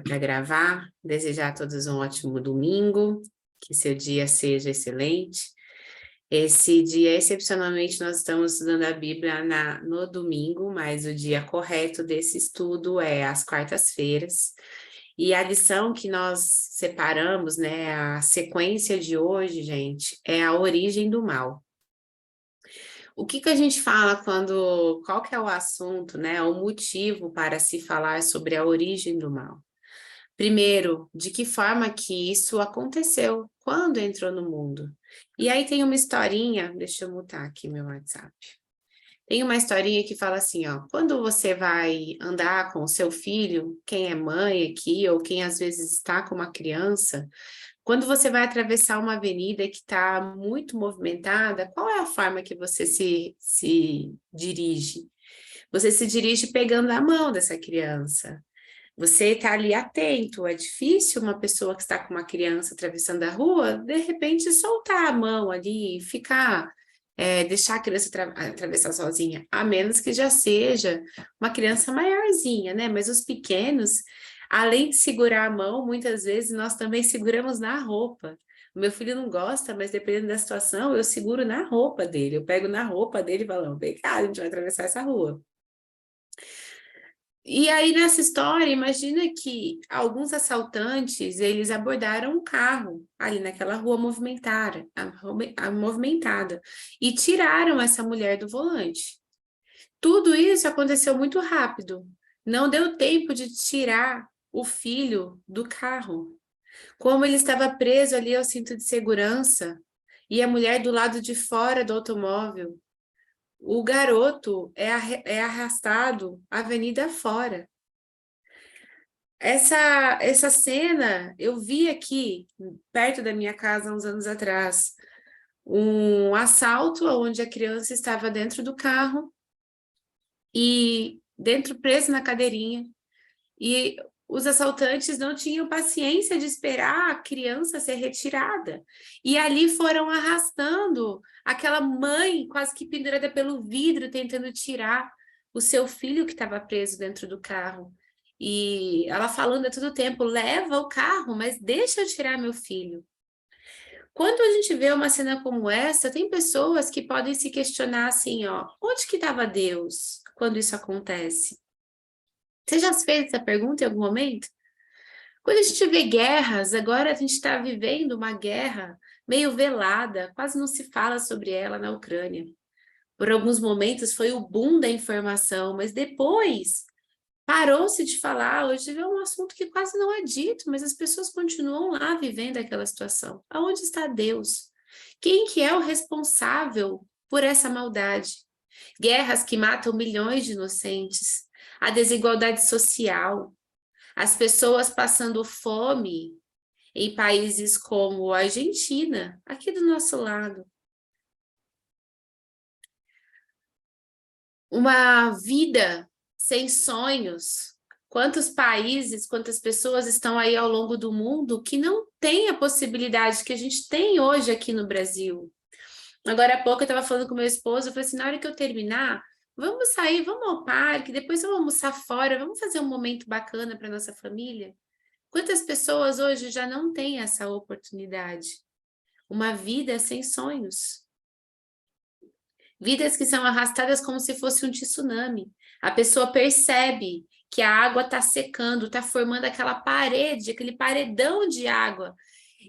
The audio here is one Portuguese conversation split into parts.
Para gravar, desejar a todos um ótimo domingo, que seu dia seja excelente. Esse dia, excepcionalmente, nós estamos estudando a Bíblia no domingo, mas o dia correto desse estudo é às quartas-feiras. E a lição que nós separamos, né, a sequência de hoje, gente, é a origem do mal. O que a gente fala qual que é o assunto, né, o motivo para se falar sobre a origem do mal? Primeiro, de que forma que isso aconteceu, quando entrou no mundo. E aí tem uma historinha, deixa eu mutar aqui meu WhatsApp. Tem uma historinha que fala assim, ó, quando você vai andar com o seu filho, quem é mãe aqui, ou quem às vezes está com uma criança, quando você vai atravessar uma avenida que está muito movimentada, qual é a forma que você se dirige? Você se dirige pegando a mão dessa criança. Você está ali atento, é difícil uma pessoa que está com uma criança atravessando a rua, de repente soltar a mão ali e ficar, deixar a criança atravessar sozinha, a menos que já seja uma criança maiorzinha, né? Mas os pequenos, além de segurar a mão, muitas vezes nós também seguramos na roupa. O meu filho não gosta, mas dependendo da situação, eu seguro na roupa dele, eu pego na roupa dele e falo, vem cá, a gente vai atravessar essa rua. E aí, nessa história, imagina que alguns assaltantes, eles abordaram um carro ali naquela rua movimentada, movimentada, e tiraram essa mulher do volante. Tudo isso aconteceu muito rápido. Não deu tempo de tirar o filho do carro. Como ele estava preso ali ao cinto de segurança, e a mulher do lado de fora do automóvel, o garoto é arrastado a avenida fora. Essa cena eu vi aqui, perto da minha casa, uns anos atrás, um assalto onde a criança estava dentro do carro e dentro preso na cadeirinha, e os assaltantes não tinham paciência de esperar a criança ser retirada, e ali foram arrastando aquela mãe quase que pendurada pelo vidro, tentando tirar o seu filho que estava preso dentro do carro. E ela falando a todo tempo, leva o carro, mas deixa eu tirar meu filho. Quando a gente vê uma cena como essa, tem pessoas que podem se questionar assim, ó, onde que estava Deus quando isso acontece? Você já se fez essa pergunta em algum momento? Quando a gente vê guerras, agora a gente está vivendo uma guerra meio velada, quase não se fala sobre ela na Ucrânia. Por alguns momentos foi o boom da informação, mas depois parou-se de falar. Hoje é um assunto que quase não é dito, mas as pessoas continuam lá vivendo aquela situação. Aonde está Deus? Quem que é o responsável por essa maldade? Guerras que matam milhões de inocentes, a desigualdade social, as pessoas passando fome em países como a Argentina, aqui do nosso lado. Uma vida sem sonhos. Quantos países, quantas pessoas estão aí ao longo do mundo que não têm a possibilidade que a gente tem hoje aqui no Brasil? Agora há pouco eu estava falando com meu esposo, eu falei assim, na hora que eu terminar, vamos sair, vamos ao parque, depois vamos almoçar fora, vamos fazer um momento bacana para nossa família? Quantas pessoas hoje já não têm essa oportunidade? Uma vida sem sonhos. Vidas que são arrastadas como se fosse um tsunami. A pessoa percebe que a água está secando, está formando aquela parede, aquele paredão de água,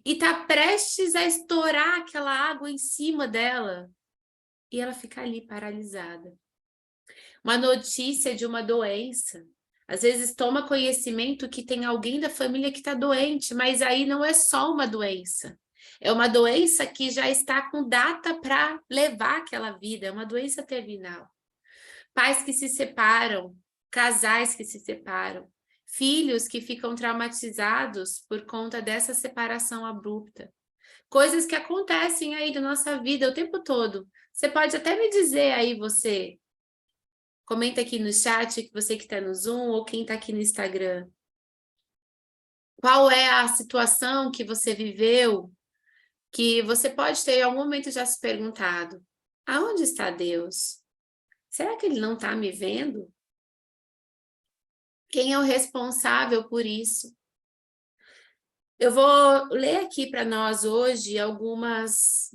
e está prestes a estourar aquela água em cima dela. E ela fica ali paralisada. Uma notícia de uma doença. Às vezes toma conhecimento que tem alguém da família que está doente, mas aí não é só uma doença. É uma doença que já está com data para levar aquela vida, é uma doença terminal. Pais que se separam, casais que se separam, filhos que ficam traumatizados por conta dessa separação abrupta. Coisas que acontecem aí na nossa vida o tempo todo. Você pode até me dizer aí, você, comenta aqui no chat, você que está no Zoom ou quem está aqui no Instagram. Qual é a situação que você viveu que você pode ter em algum momento já se perguntado, aonde está Deus? Será que ele não está me vendo? Quem é o responsável por isso? Eu vou ler aqui para nós hoje algumas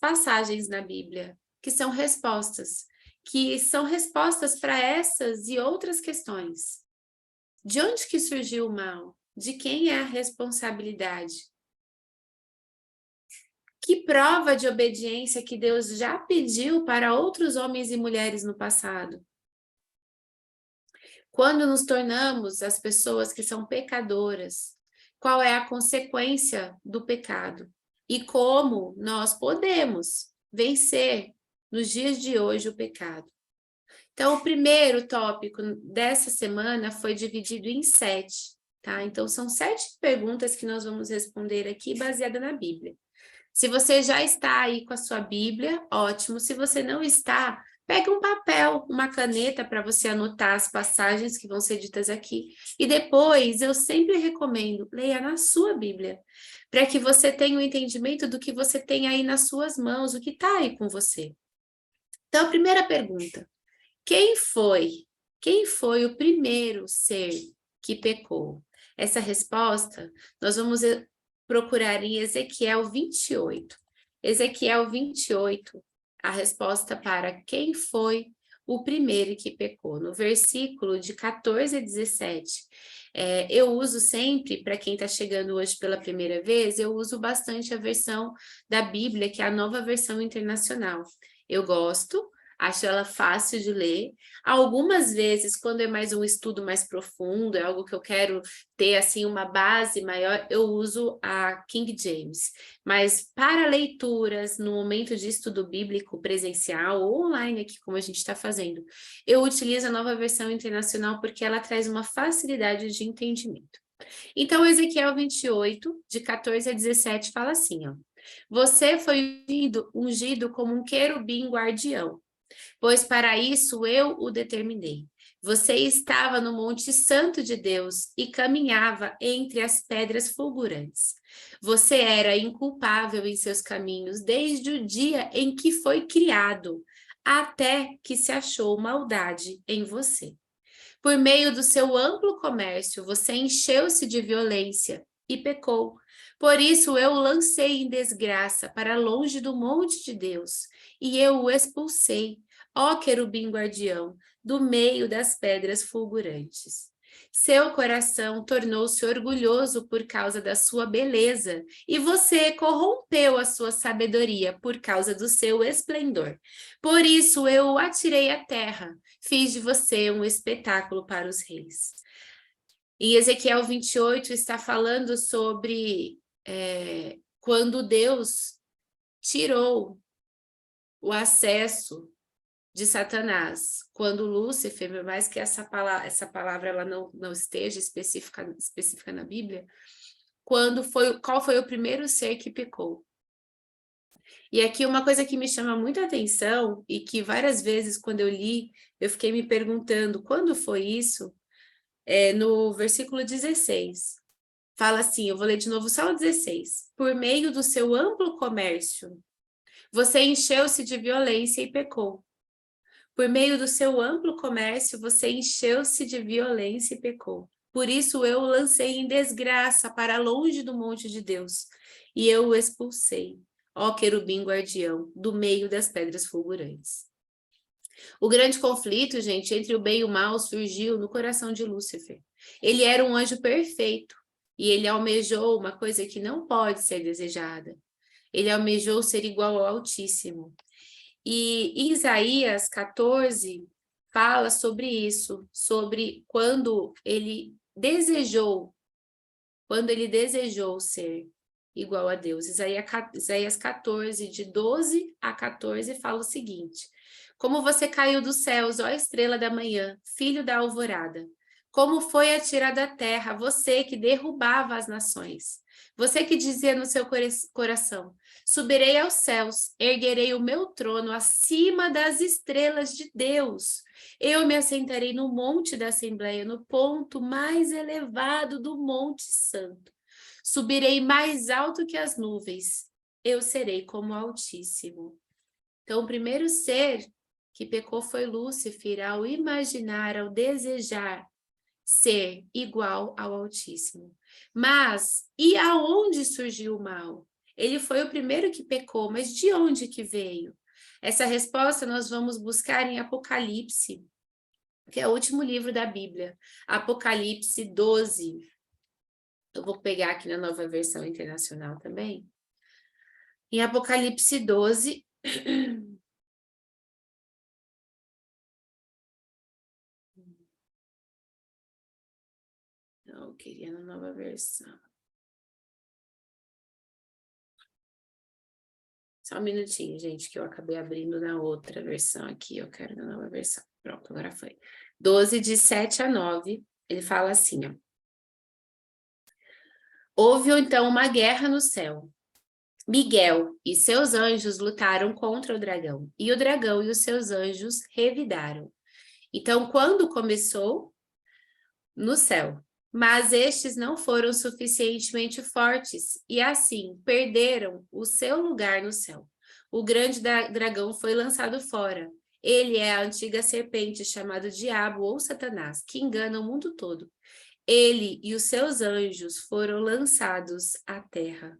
passagens na Bíblia que são respostas para essas e outras questões. De onde que surgiu o mal? De quem é a responsabilidade? Que prova de obediência que Deus já pediu para outros homens e mulheres no passado? Quando nos tornamos as pessoas que são pecadoras, qual é a consequência do pecado? E como nós podemos vencer nos dias de hoje o pecado? Então, o primeiro tópico dessa semana foi dividido em 7, tá? Então, são 7 perguntas que nós vamos responder aqui, baseada na Bíblia. Se você já está aí com a sua Bíblia, ótimo. Se você não está, pega um papel, uma caneta para você anotar as passagens que vão ser ditas aqui. E depois, eu sempre recomendo, leia na sua Bíblia, para que você tenha um entendimento do que você tem aí nas suas mãos, o que está aí com você. Então, a primeira pergunta: quem foi? Quem foi o primeiro ser que pecou? Essa resposta nós vamos procurar em Ezequiel 28. Ezequiel 28, a resposta para quem foi o primeiro que pecou. No versículo de 14 a 17, eu uso sempre, para quem está chegando hoje pela primeira vez, eu uso bastante a versão da Bíblia, que é a Nova Versão Internacional. Eu gosto, acho ela fácil de ler. Algumas vezes, quando é mais um estudo mais profundo, é algo que eu quero ter assim uma base maior, eu uso a King James. Mas para leituras, no momento de estudo bíblico presencial ou online aqui, como a gente está fazendo, eu utilizo a Nova Versão Internacional porque ela traz uma facilidade de entendimento. Então, Ezequiel 28, de 14 a 17, fala assim, ó: você foi ungido como um querubim guardião, pois para isso eu o determinei. Você estava no Monte Santo de Deus e caminhava entre as pedras fulgurantes. Você era inculpável em seus caminhos desde o dia em que foi criado, até que se achou maldade em você. Por meio do seu amplo comércio, você encheu-se de violência e pecou. Por isso eu o lancei em desgraça para longe do monte de Deus, e eu o expulsei, ó querubim guardião, do meio das pedras fulgurantes. Seu coração tornou-se orgulhoso por causa da sua beleza, e você corrompeu a sua sabedoria por causa do seu esplendor. Por isso eu o atirei à terra, fiz de você um espetáculo para os reis. Em Ezequiel 28 está falando sobre quando Deus tirou o acesso de Satanás, quando Lúcifer, por mais que essa palavra ela não esteja específica na Bíblia, qual foi o primeiro ser que pecou? E aqui uma coisa que me chama muita atenção e que várias vezes quando eu li, eu fiquei me perguntando quando foi isso, no versículo 16. Fala assim, eu vou ler de novo só o 16. Por meio do seu amplo comércio, você encheu-se de violência e pecou. Por meio do seu amplo comércio, você encheu-se de violência e pecou. Por isso eu o lancei em desgraça para longe do monte de Deus, e eu o expulsei, ó querubim guardião, do meio das pedras fulgurantes. O grande conflito, gente, entre o bem e o mal surgiu no coração de Lúcifer. Ele era um anjo perfeito, e ele almejou uma coisa que não pode ser desejada. Ele almejou ser igual ao Altíssimo. E em Isaías 14 fala sobre isso, sobre quando ele desejou ser igual a Deus. Isaías 14, de 12 a 14, fala o seguinte: como você caiu dos céus, ó estrela da manhã, filho da alvorada. Como foi atirada à terra, você que derrubava as nações. Você que dizia no seu coração: subirei aos céus, erguerei o meu trono acima das estrelas de Deus. Eu me assentarei no monte da Assembleia, no ponto mais elevado do Monte Santo. Subirei mais alto que as nuvens. Eu serei como o Altíssimo. Então, o primeiro ser que pecou foi Lúcifer, ao imaginar, ao desejar ser igual ao Altíssimo. Mas, e aonde surgiu o mal? Ele foi o primeiro que pecou, mas de onde que veio? Essa resposta nós vamos buscar em Apocalipse, que é o último livro da Bíblia. Apocalipse 12. Eu vou pegar aqui na Nova Versão Internacional também. Em Apocalipse 12... Não, eu queria na Nova Versão. Só um minutinho, gente, que eu acabei abrindo na outra versão aqui. Eu quero na Nova Versão. Pronto, agora foi. 12, de 7 a 9, ele fala assim, ó. Houve, então, uma guerra no céu. Miguel e seus anjos lutaram contra o dragão, e o dragão e os seus anjos revidaram. Então, quando começou? No céu. Mas estes não foram suficientemente fortes, e assim perderam o seu lugar no céu. O grande dragão foi lançado fora. Ele é a antiga serpente chamada Diabo ou Satanás, que engana o mundo todo. Ele e os seus anjos foram lançados à terra.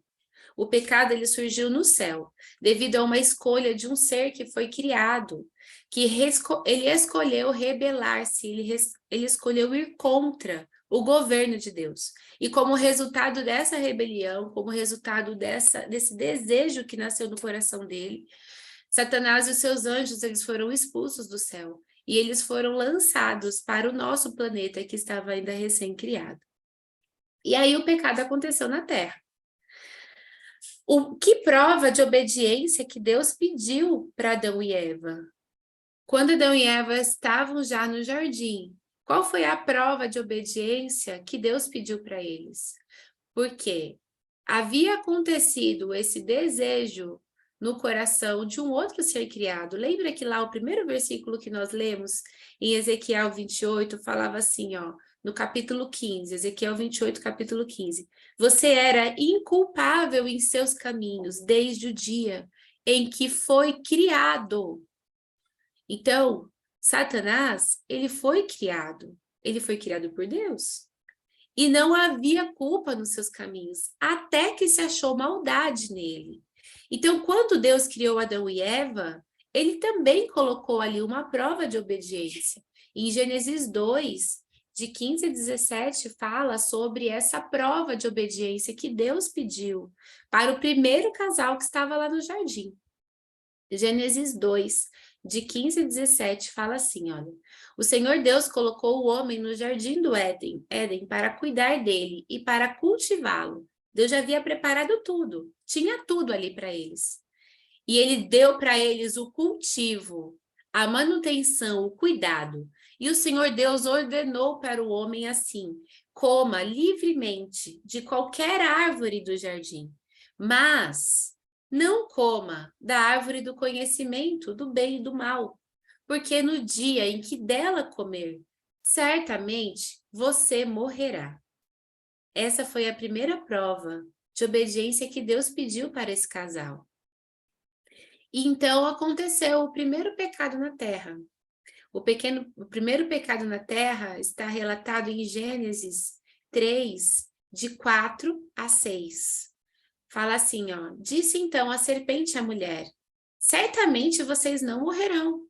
O pecado ele surgiu no céu, devido a uma escolha de um ser que foi criado, que ele escolheu rebelar-se, ele escolheu ir contra o governo de Deus. E como resultado dessa rebelião, como resultado desse desejo que nasceu no coração dele, Satanás e os seus anjos eles foram expulsos do céu. E eles foram lançados para o nosso planeta que estava ainda recém-criado. E aí o pecado aconteceu na Terra. O que prova de obediência que Deus pediu para Adão e Eva? Quando Adão e Eva estavam já no jardim, qual foi a prova de obediência que Deus pediu para eles? Porque havia acontecido esse desejo no coração de um outro ser criado. Lembra que lá o primeiro versículo que nós lemos em Ezequiel 28 falava assim, ó, no capítulo 15, Ezequiel 28, capítulo 15. Você era inculpável em seus caminhos desde o dia em que foi criado. Então, Satanás, ele foi criado por Deus. E não havia culpa nos seus caminhos, até que se achou maldade nele. Então, quando Deus criou Adão e Eva, ele também colocou ali uma prova de obediência. Em Gênesis 2, de 15 a 17, fala sobre essa prova de obediência que Deus pediu para o primeiro casal que estava lá no jardim. Gênesis 2, de 15 a 17, fala assim, olha. O Senhor Deus colocou o homem no jardim do Éden para cuidar dele e para cultivá-lo. Deus já havia preparado tudo, tinha tudo ali para eles. E ele deu para eles o cultivo, a manutenção, o cuidado. E o Senhor Deus ordenou para o homem assim: coma livremente de qualquer árvore do jardim, mas não coma da árvore do conhecimento do bem e do mal, porque no dia em que dela comer, certamente você morrerá. Essa foi a primeira prova de obediência que Deus pediu para esse casal. E então aconteceu o primeiro pecado na terra. O primeiro pecado na terra está relatado em Gênesis 3, de 4 a 6. Fala assim, ó. Disse então a serpente à mulher: certamente vocês não morrerão.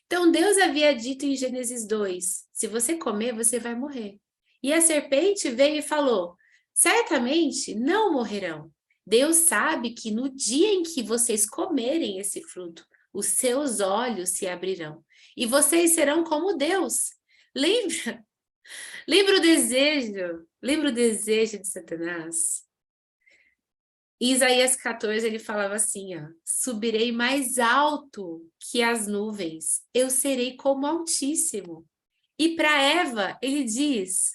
Então Deus havia dito em Gênesis 2, se você comer, você vai morrer. E a serpente veio e falou: certamente não morrerão. Deus sabe que no dia em que vocês comerem esse fruto, os seus olhos se abrirão e vocês serão como Deus. Lembra o desejo de Satanás? Em Isaías 14, ele falava assim, ó, subirei mais alto que as nuvens, eu serei como Altíssimo. E para Eva, ele diz,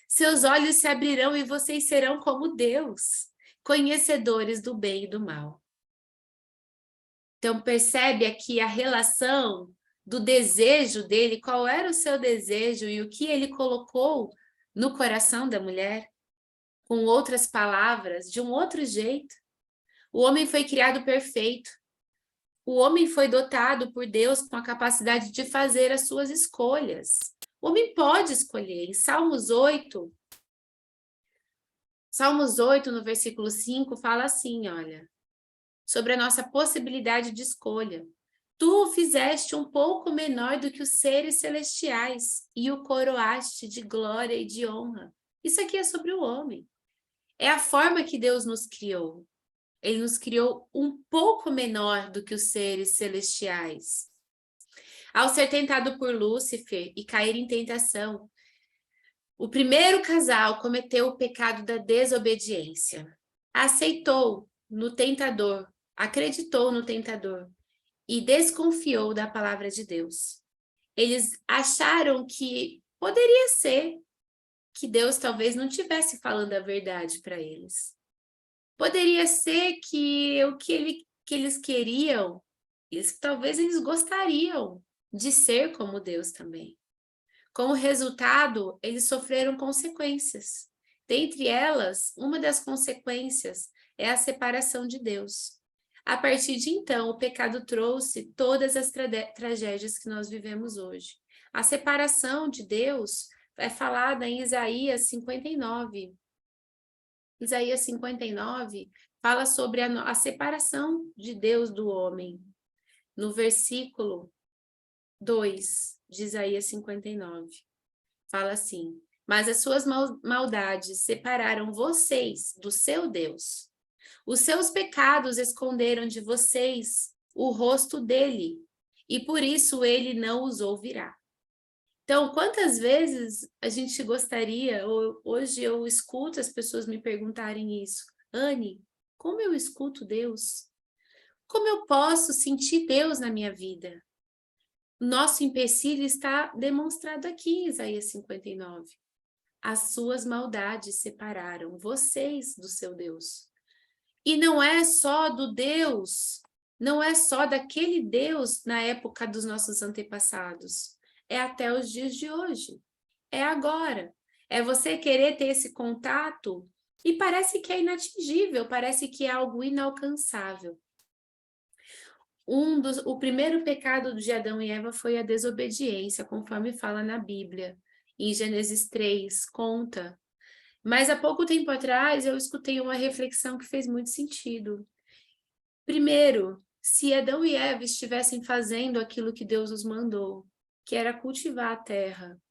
seus olhos se abrirão e vocês serão como Deus, conhecedores do bem e do mal. Então percebe aqui a relação do desejo dele, qual era o seu desejo e o que ele colocou no coração da mulher? Com outras palavras, de um outro jeito. O homem foi criado perfeito. O homem foi dotado por Deus com a capacidade de fazer as suas escolhas. O homem pode escolher. Em Salmos 8, no versículo 5, fala assim, olha, sobre a nossa possibilidade de escolha. Tu o fizeste um pouco menor do que os seres celestiais e o coroaste de glória e de honra. Isso aqui é sobre o homem. É a forma que Deus nos criou. Ele nos criou um pouco menor do que os seres celestiais. Ao ser tentado por Lúcifer e cair em tentação, o primeiro casal cometeu o pecado da desobediência. Aceitou no tentador, acreditou no tentador e desconfiou da palavra de Deus. Eles acharam que poderia ser que Deus talvez não estivesse falando a verdade para eles. Poderia ser que o que eles queriam, talvez eles gostariam de ser como Deus também. Como resultado, eles sofreram consequências. Dentre elas, uma das consequências é a separação de Deus. A partir de então, o pecado trouxe todas as tragédias que nós vivemos hoje. A separação de Deus é falada em Isaías 59. Isaías 59 fala sobre a separação de Deus do homem. No versículo 2 de Isaías 59, fala assim: mas as suas maldades separaram vocês do seu Deus. Os seus pecados esconderam de vocês o rosto dele, e por isso ele não os ouvirá. Então, quantas vezes a gente gostaria, ou hoje eu escuto as pessoas me perguntarem isso: Anne, como eu escuto Deus? Como eu posso sentir Deus na minha vida? Nosso empecilho está demonstrado aqui em Isaías 59. As suas maldades separaram vocês do seu Deus. E não é só do Deus, não é só daquele Deus na época dos nossos antepassados. É até os dias de hoje. É agora. É você querer ter esse contato e parece que é inatingível, parece que é algo inalcançável. O primeiro pecado de Adão e Eva foi a desobediência, conforme fala na Bíblia. Em Gênesis 3, conta. Mas há pouco tempo atrás eu escutei uma reflexão que fez muito sentido. Primeiro, se Adão e Eva estivessem fazendo aquilo que Deus os mandou, que era cultivar a terra,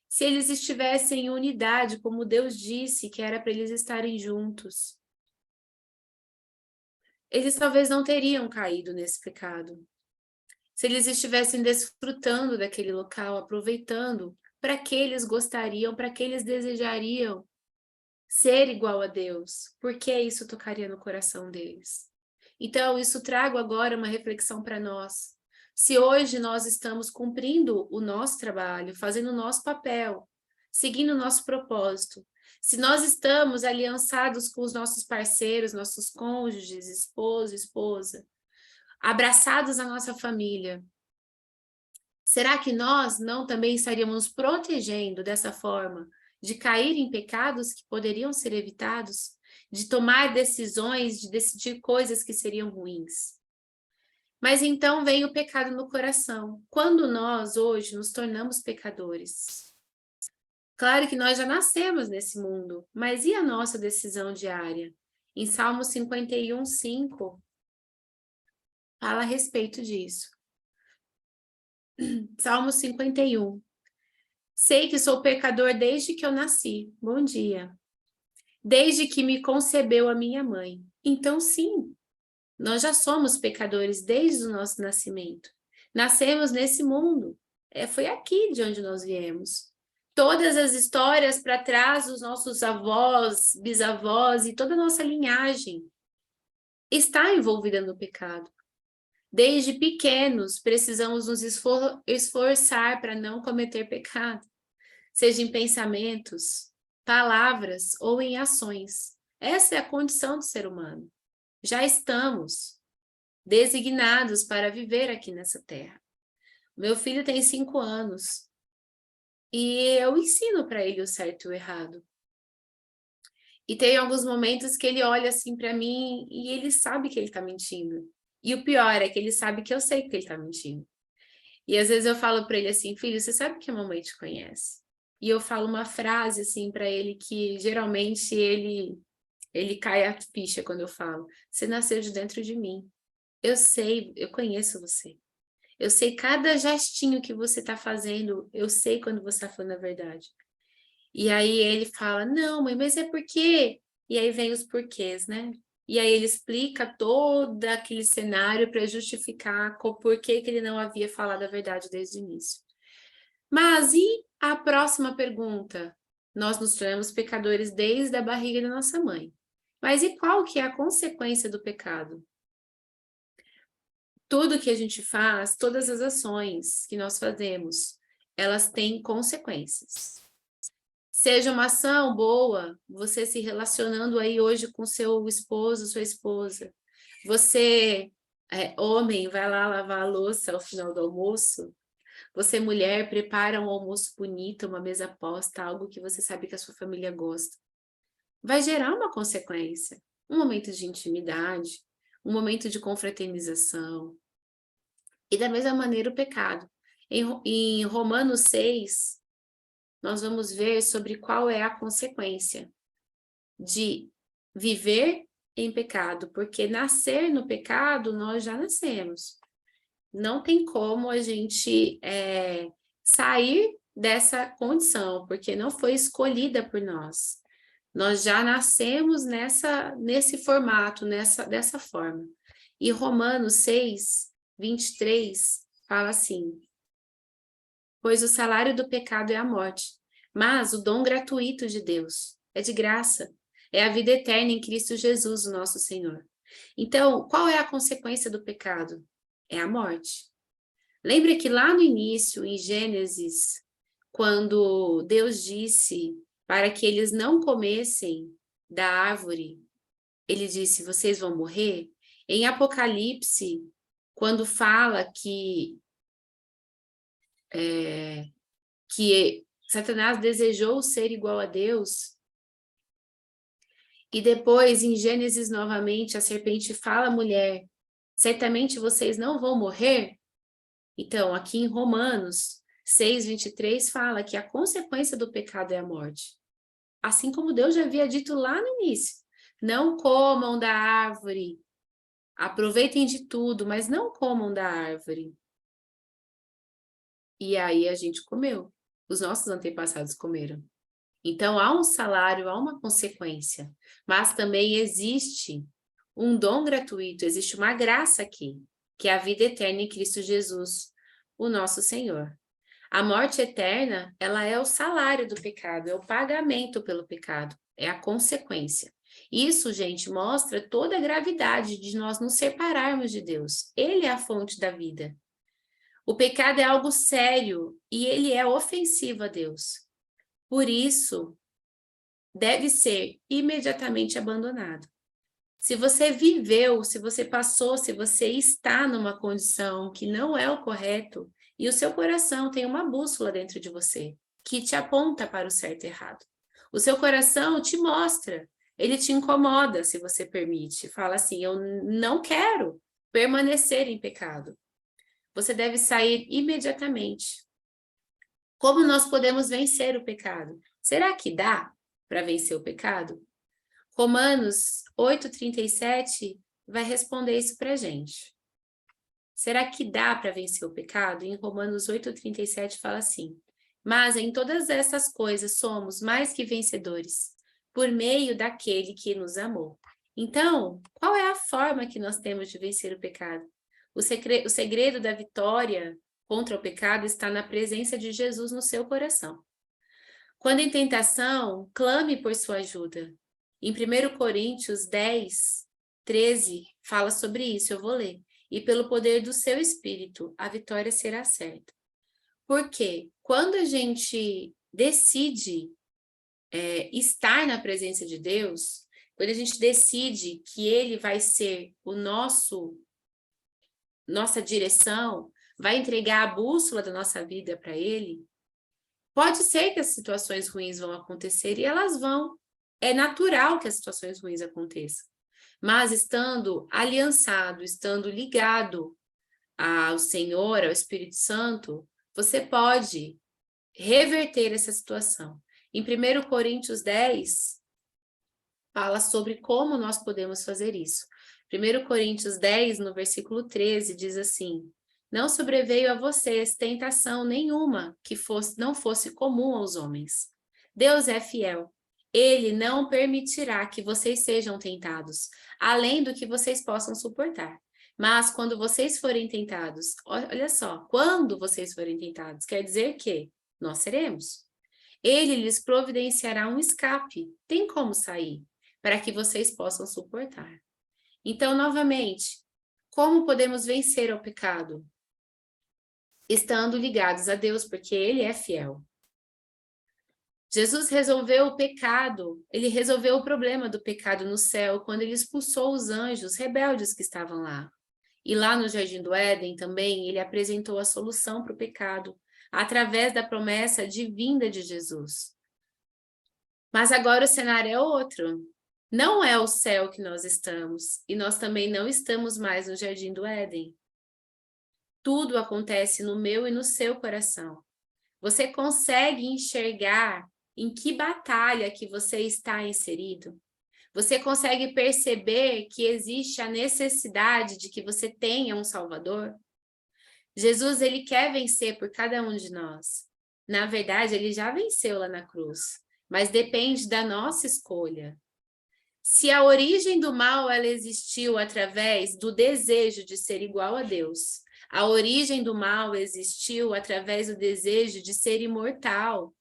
se eles estivessem em unidade, como Deus disse que era para eles estarem juntos, eles talvez não teriam caído nesse pecado. Se eles estivessem desfrutando daquele local, aproveitando para que eles gostariam, para que eles desejariam ser igual a Deus, porque isso tocaria no coração deles. Então, isso trago agora uma reflexão para nós. Se hoje nós estamos cumprindo o nosso trabalho, fazendo o nosso papel, seguindo o nosso propósito, se nós estamos aliançados com os nossos parceiros, nossos cônjuges, esposo, esposa, abraçados à nossa família, será que nós não também estaríamos nos protegendo dessa forma de cair em pecados que poderiam ser evitados, de tomar decisões, de decidir coisas que seriam ruins? Mas então vem o pecado no coração. Quando nós hoje nos tornamos pecadores? Claro que nós já nascemos nesse mundo, mas e a nossa decisão diária? Em Salmo 51, 5, fala a respeito disso. Salmo 51. Sei que sou pecador desde que eu nasci. Bom dia. Desde que me concebeu a minha mãe. Então, sim, nós já somos pecadores desde o nosso nascimento. Nascemos nesse mundo. Foi aqui de onde nós viemos. Todas as histórias para trás dos nossos avós, bisavós e toda a nossa linhagem está envolvida no pecado. Desde pequenos, precisamos nos esforçar para não cometer pecado, seja em pensamentos, palavras ou em ações. Essa é a condição do ser humano. Já estamos designados para viver aqui nessa terra. Meu filho tem 5 anos e eu ensino para ele o certo e o errado. E tem alguns momentos que ele olha assim para mim e ele sabe que ele está mentindo. E o pior é que ele sabe que eu sei que ele está mentindo. E às vezes eu falo para ele assim, filho, você sabe que a mamãe te conhece? E eu falo uma frase assim para ele que geralmente ele cai a ficha quando eu falo. Você nasceu de dentro de mim. Eu sei, eu conheço você. Eu sei cada gestinho que você está fazendo, eu sei quando você está falando a verdade. E aí ele fala, não, mãe, mas é porque... E aí vem os porquês, né? E aí ele explica todo aquele cenário para justificar o porquê que ele não havia falado a verdade desde o início. Mas e a próxima pergunta? Nós nos tornamos pecadores desde a barriga da nossa mãe. Mas e qual que é a consequência do pecado? Tudo que a gente faz, todas as ações que nós fazemos, elas têm consequências. Seja uma ação boa, você se relacionando aí hoje com seu esposo, sua esposa. Você, homem, vai lá lavar a louça ao final do almoço. Você, mulher, prepara um almoço bonito, uma mesa posta, algo que você sabe que a sua família gosta. Vai gerar uma consequência. Um momento de intimidade, um momento de confraternização. E da mesma maneira o pecado. Em Romanos 6, nós vamos ver sobre qual é a consequência de viver em pecado, porque nascer no pecado nós já nascemos. Não tem como a gente sair dessa condição, porque não foi escolhida por nós. Nós já nascemos nesse formato, dessa forma. E Romanos 6, 23 fala assim: pois o salário do pecado é a morte, mas o dom gratuito de Deus é de graça, é a vida eterna em Cristo Jesus, o nosso Senhor. Então, qual é a consequência do pecado? É a morte. Lembra que lá no início, em Gênesis, quando Deus disse para que eles não comessem da árvore, ele disse, vocês vão morrer? Em Apocalipse, quando fala que Satanás desejou ser igual a Deus, e depois em Gênesis novamente a serpente fala à mulher, certamente vocês não vão morrer. Então, aqui em Romanos 6:23 fala que a consequência do pecado é a morte. Assim como Deus já havia dito lá no início, não comam da árvore, aproveitem de tudo, mas não comam da árvore. E aí a gente comeu, os nossos antepassados comeram. Então, há um salário, há uma consequência, mas também existe um dom gratuito, existe uma graça aqui, que é a vida eterna em Cristo Jesus, o nosso Senhor. A morte eterna, ela é o salário do pecado, é o pagamento pelo pecado, é a consequência. Isso, gente, mostra toda a gravidade de nós nos separarmos de Deus. Ele é a fonte da vida. O pecado é algo sério e ele é ofensivo a Deus. Por isso, deve ser imediatamente abandonado. Se você viveu, se você passou, se você está numa condição que não é o correto, e o seu coração tem uma bússola dentro de você, que te aponta para o certo e errado. O seu coração te mostra, ele te incomoda, se você permite. Fala assim, eu não quero permanecer em pecado. Você deve sair imediatamente. Como nós podemos vencer o pecado? Será que dá para vencer o pecado? Romanos 8:37 vai responder isso para a gente. Será que dá para vencer o pecado? Em Romanos 8:37 fala assim: mas em todas essas coisas somos mais que vencedores, por meio daquele que nos amou. Então, qual é a forma que nós temos de vencer o pecado? O segredo da vitória contra o pecado está na presença de Jesus no seu coração. Quando em tentação, clame por sua ajuda. Em 1 Coríntios 10:13, fala sobre isso, eu vou ler. E pelo poder do seu Espírito, a vitória será certa. Porque quando a gente decide estar na presença de Deus, quando a gente decide que Ele vai ser nossa direção, vai entregar a bússola da nossa vida para Ele, pode ser que as situações ruins vão acontecer e elas vão. É natural que as situações ruins aconteçam. Mas estando aliançado, estando ligado ao Senhor, ao Espírito Santo, você pode reverter essa situação. Em 1 Coríntios 10, fala sobre como nós podemos fazer isso. 1 Coríntios 10, no versículo 13, diz assim: não sobreveio a vocês tentação nenhuma que não fosse comum aos homens. Deus é fiel. Ele não permitirá que vocês sejam tentados, além do que vocês possam suportar. Mas quando vocês forem tentados, olha só, quando vocês forem tentados, quer dizer que nós seremos. Ele lhes providenciará um escape, tem como sair, para que vocês possam suportar. Então, novamente, como podemos vencer o pecado? Estando ligados a Deus, porque Ele é fiel. Jesus resolveu o pecado, Ele resolveu o problema do pecado no céu, quando Ele expulsou os anjos rebeldes que estavam lá. E lá no Jardim do Éden também, Ele apresentou a solução para o pecado, através da promessa de vinda de Jesus. Mas agora o cenário é outro. Não é o céu que nós estamos, e nós também não estamos mais no Jardim do Éden. Tudo acontece no meu e no seu coração. Você consegue enxergar em que batalha que você está inserido? Você consegue perceber que existe a necessidade de que você tenha um Salvador? Jesus, ele quer vencer por cada um de nós. Na verdade, ele já venceu lá na cruz, mas depende da nossa escolha. Se a origem do mal ela existiu através do desejo de ser igual a Deus, a origem do mal existiu através do desejo de ser imortal,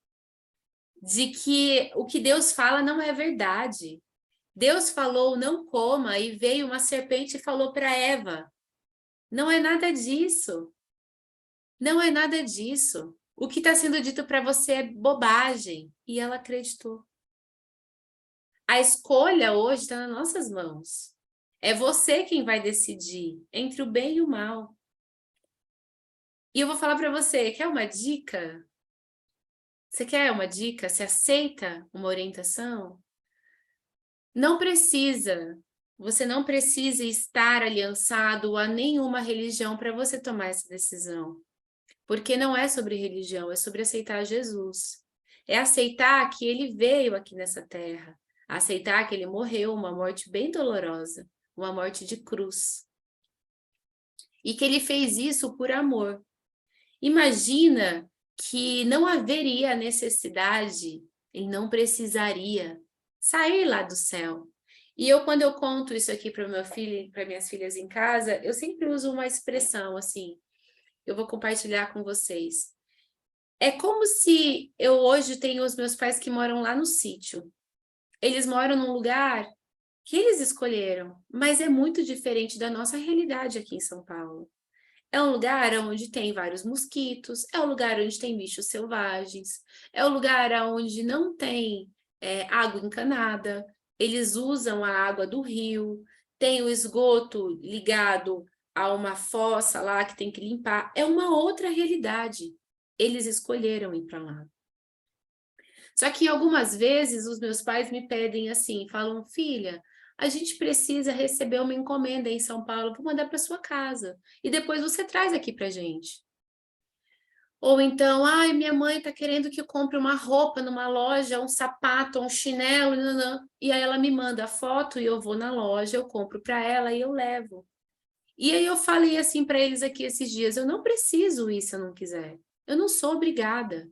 de que o que Deus fala não é verdade. Deus falou, não coma, e veio uma serpente e falou para Eva, não é nada disso. Não é nada disso. O que está sendo dito para você é bobagem. E ela acreditou. A escolha hoje está nas nossas mãos. É você quem vai decidir entre o bem e o mal. E eu vou falar para você, quer uma dica? Você quer uma dica? Você aceita uma orientação? Não precisa. Você não precisa estar aliançado a nenhuma religião para você tomar essa decisão. Porque não é sobre religião, é sobre aceitar Jesus. É aceitar que ele veio aqui nessa terra. Aceitar que ele morreu uma morte bem dolorosa, uma morte de cruz. E que ele fez isso por amor. Imagina que não haveria necessidade, ele não precisaria sair lá do céu. E quando eu conto isso aqui para meu filho, para minhas filhas em casa, eu sempre uso uma expressão assim, eu vou compartilhar com vocês. É como se eu hoje tenho os meus pais que moram lá no sítio. Eles moram num lugar que eles escolheram, mas é muito diferente da nossa realidade aqui em São Paulo. É um lugar onde tem vários mosquitos, é um lugar onde tem bichos selvagens, é um lugar onde não tem água encanada, eles usam a água do rio, tem o esgoto ligado a uma fossa lá que tem que limpar, é uma outra realidade. Eles escolheram ir para lá. Só que algumas vezes os meus pais me pedem assim, falam, filha, a gente precisa receber uma encomenda em São Paulo, vou mandar para sua casa. E depois você traz aqui para gente. Ou então, ai, minha mãe está querendo que eu compre uma roupa numa loja, um sapato, um chinelo, e aí ela me manda a foto e eu vou na loja, eu compro para ela e eu levo. E aí eu falei assim para eles aqui esses dias, eu não preciso ir se eu não quiser. Eu não sou obrigada.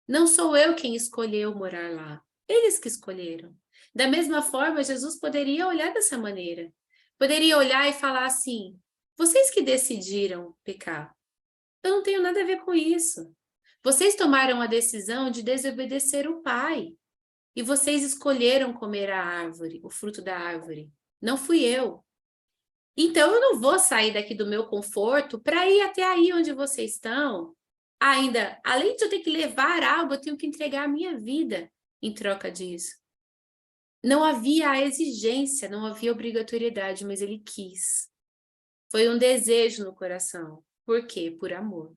Não sou eu quem escolheu morar lá. Eles que escolheram. Da mesma forma, Jesus poderia olhar dessa maneira. Poderia olhar e falar assim, vocês que decidiram pecar. Eu não tenho nada a ver com isso. Vocês tomaram a decisão de desobedecer o Pai. E vocês escolheram comer a árvore, o fruto da árvore. Não fui eu. Então, eu não vou sair daqui do meu conforto para ir até aí onde vocês estão. Ainda, além de eu ter que levar algo, eu tenho que entregar a minha vida em troca disso. Não havia a exigência, não havia obrigatoriedade, mas ele quis. Foi um desejo no coração. Por quê? Por amor.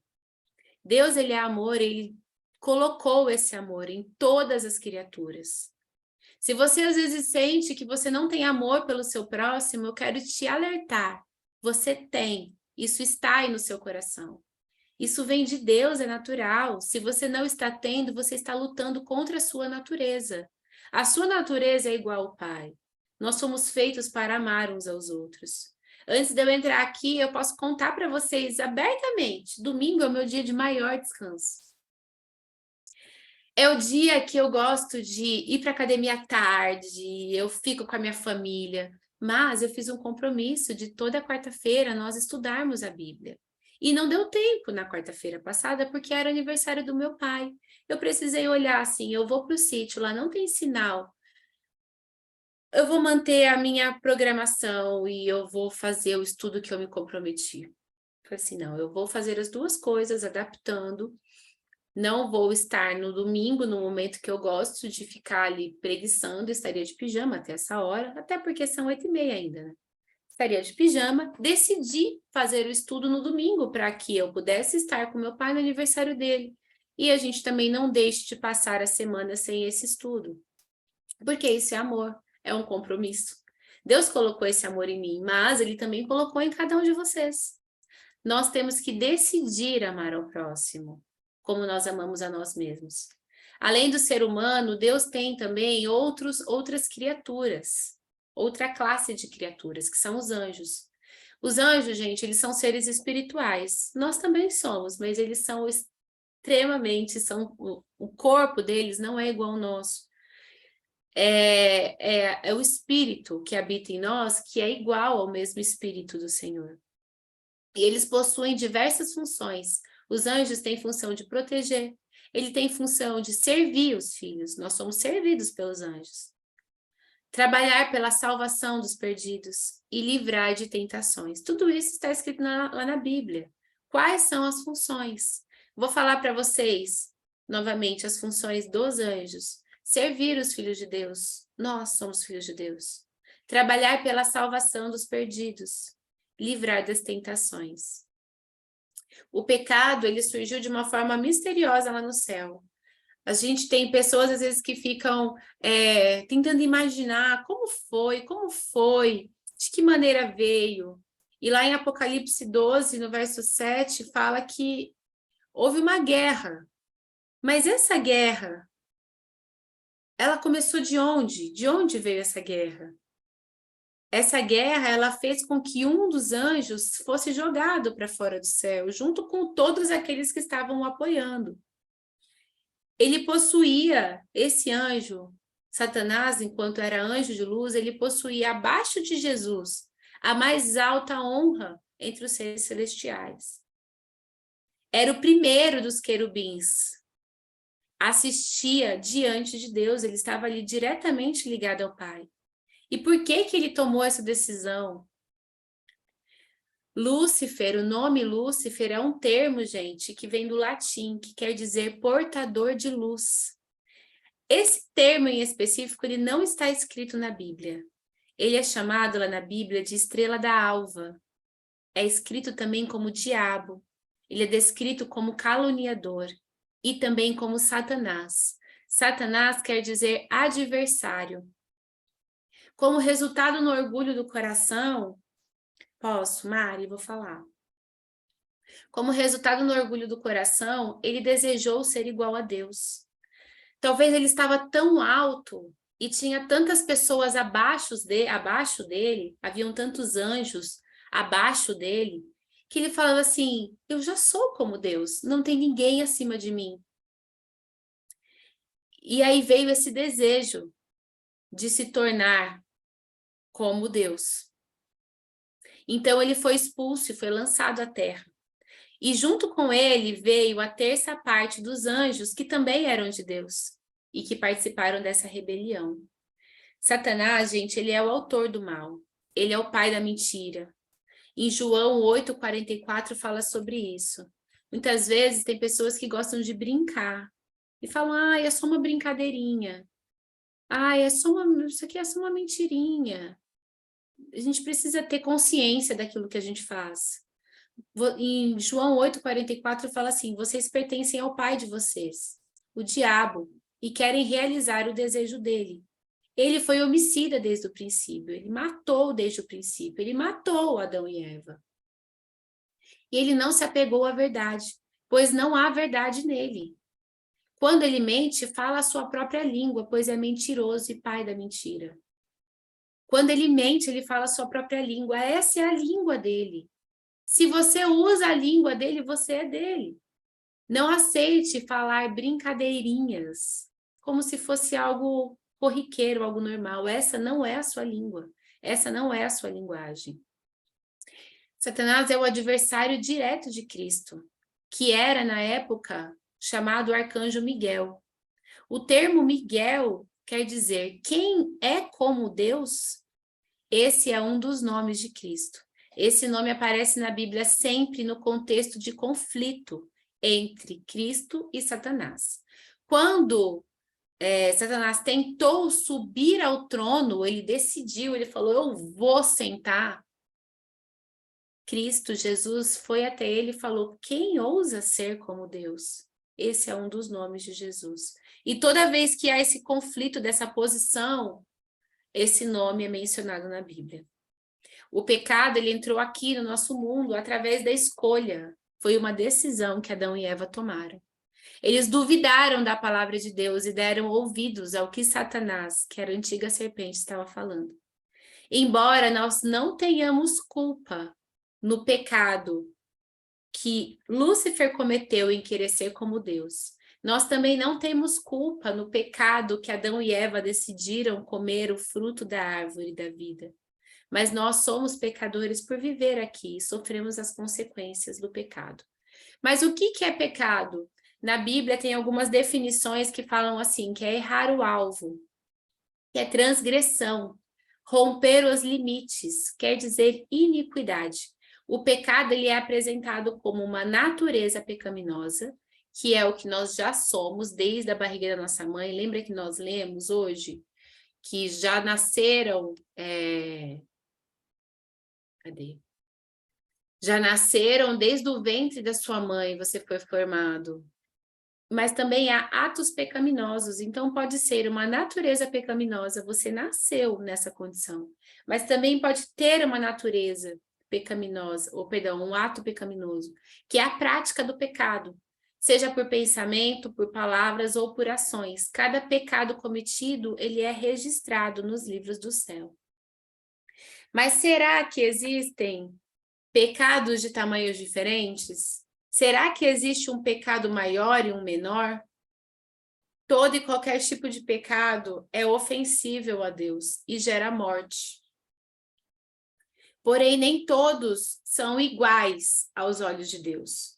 Deus, ele é amor, ele colocou esse amor em todas as criaturas. Se você às vezes sente que você não tem amor pelo seu próximo, eu quero te alertar. Você tem, Isso está aí no seu coração. Isso vem de Deus, é natural. Se você não está tendo, você está lutando contra a sua natureza. A sua natureza é igual ao Pai. Nós somos feitos para amar uns aos outros. Antes de eu entrar aqui, eu posso contar para vocês abertamente. Domingo é o meu dia de maior descanso. É o dia que eu gosto de ir para a academia à tarde, eu fico com a minha família. Mas eu fiz um compromisso de toda quarta-feira nós estudarmos a Bíblia. E não deu tempo na quarta-feira passada porque era aniversário do meu pai. Eu precisei olhar assim, eu vou para o sítio, lá não tem sinal. Eu vou manter a minha programação e eu vou fazer o estudo que eu me comprometi. Falei assim, não, eu vou fazer as duas coisas, adaptando. Não vou estar no domingo, no momento que eu gosto de ficar ali preguiçando, estaria de pijama até essa hora, até porque são 8h30 ainda, né? Estaria de pijama, decidi fazer o estudo no domingo para que eu pudesse estar com meu pai no aniversário dele. E a gente também não deixe de passar a semana sem esse estudo. Porque isso é amor, é um compromisso. Deus colocou esse amor em mim, mas Ele também colocou em cada um de vocês. Nós temos que decidir amar ao próximo, como nós amamos a nós mesmos. Além do ser humano, Deus tem também outras criaturas, outra classe de criaturas, que são os anjos. Os anjos, gente, eles são seres espirituais. Nós também somos, mas eles são extremamente, o corpo deles não é igual ao nosso. É o espírito que habita em nós, que é igual ao mesmo espírito do Senhor. E eles possuem diversas funções. Os anjos têm função de proteger, ele tem função de servir os filhos, nós somos servidos pelos anjos. Trabalhar pela salvação dos perdidos e livrar de tentações. Tudo isso está escrito lá na Bíblia. Quais são as funções? Vou falar para vocês, novamente, as funções dos anjos. Servir os filhos de Deus. Nós somos filhos de Deus. Trabalhar pela salvação dos perdidos. Livrar das tentações. O pecado, ele surgiu de uma forma misteriosa lá no céu. A gente tem pessoas, às vezes, que ficam tentando imaginar como foi, de que maneira veio. E lá em Apocalipse 12, no verso 7, fala que houve uma guerra. Mas essa guerra, ela começou de onde? De onde veio essa guerra? Essa guerra, ela fez com que um dos anjos fosse jogado para fora do céu, junto com todos aqueles que estavam o apoiando. Ele possuía, esse anjo, Satanás, enquanto era anjo de luz, ele possuía abaixo de Jesus a mais alta honra entre os seres celestiais. Era o primeiro dos querubins. Assistia diante de Deus, ele estava ali diretamente ligado ao Pai. E por que ele tomou essa decisão? Lúcifer, o nome Lúcifer é um termo, gente, que vem do latim, que quer dizer portador de luz. Esse termo em específico, ele não está escrito na Bíblia. Ele é chamado lá na Bíblia de estrela da alva. É escrito também como diabo. Ele é descrito como caluniador e também como Satanás. Satanás quer dizer adversário. Como resultado no orgulho do coração, posso, Mari? Vou falar. Como resultado no orgulho do coração, ele desejou ser igual a Deus. Talvez ele estava tão alto e tinha tantas pessoas abaixo dele, haviam tantos anjos abaixo dele, que ele falava assim, eu já sou como Deus, não tem ninguém acima de mim. E aí veio esse desejo de se tornar como Deus. Então ele foi expulso e foi lançado à terra. E junto com ele veio a terça parte dos anjos que também eram de Deus e que participaram dessa rebelião. Satanás, gente, ele é o autor do mal. Ele é o pai da mentira. Em João 8:44 fala sobre isso. Muitas vezes tem pessoas que gostam de brincar e falam, é só uma brincadeirinha. Isso aqui é só uma mentirinha. A gente precisa ter consciência daquilo que a gente faz. Em João 8:44 fala assim, vocês pertencem ao pai de vocês, o diabo, e querem realizar o desejo dele. Ele foi homicida desde o princípio, ele matou desde o princípio, ele matou Adão e Eva. E ele não se apegou à verdade, pois não há verdade nele. Quando ele mente, fala a sua própria língua, pois é mentiroso e pai da mentira. Quando ele mente, ele fala a sua própria língua. Essa é a língua dele. Se você usa a língua dele, você é dele. Não aceite falar brincadeirinhas, como se fosse algo corriqueiro, algo normal. Essa não é a sua língua. Essa não é a sua linguagem. Satanás é o adversário direto de Cristo, que era, na época, chamado Arcanjo Miguel. O termo Miguel quer dizer quem é como Deus. Esse é um dos nomes de Cristo. Esse nome aparece na Bíblia sempre no contexto de conflito entre Cristo e Satanás. Quando Satanás tentou subir ao trono, ele decidiu, ele falou, eu vou sentar. Cristo, Jesus, foi até ele e falou, quem ousa ser como Deus? Esse é um dos nomes de Jesus. E toda vez que há esse conflito dessa posição, esse nome é mencionado na Bíblia. O pecado, ele entrou aqui no nosso mundo através da escolha. Foi uma decisão que Adão e Eva tomaram. Eles duvidaram da palavra de Deus e deram ouvidos ao que Satanás, que era a antiga serpente, estava falando. Embora nós não tenhamos culpa no pecado que Lúcifer cometeu em querer ser como Deus, nós também não temos culpa no pecado que Adão e Eva decidiram comer o fruto da árvore da vida. Mas nós somos pecadores por viver aqui e sofremos as consequências do pecado. Mas o que é pecado? Na Bíblia tem algumas definições que falam assim, que é errar o alvo, que é transgressão, romper os limites, quer dizer iniquidade. O pecado ele é apresentado como uma natureza pecaminosa, que é o que nós já somos desde a barriga da nossa mãe. Lembra que nós lemos hoje? Que já nasceram... Cadê? Já nasceram desde o ventre da sua mãe, você foi formado. Mas também há atos pecaminosos, então pode ser uma natureza pecaminosa, você nasceu nessa condição. Mas também pode ter uma natureza pecaminosa, ou perdão, um ato pecaminoso, que é a prática do pecado, seja por pensamento, por palavras ou por ações. Cada pecado cometido, ele é registrado nos livros do céu. Mas será que existem pecados de tamanhos diferentes? Será que existe um pecado maior e um menor? Todo e qualquer tipo de pecado é ofensível a Deus e gera morte. Porém, nem todos são iguais aos olhos de Deus.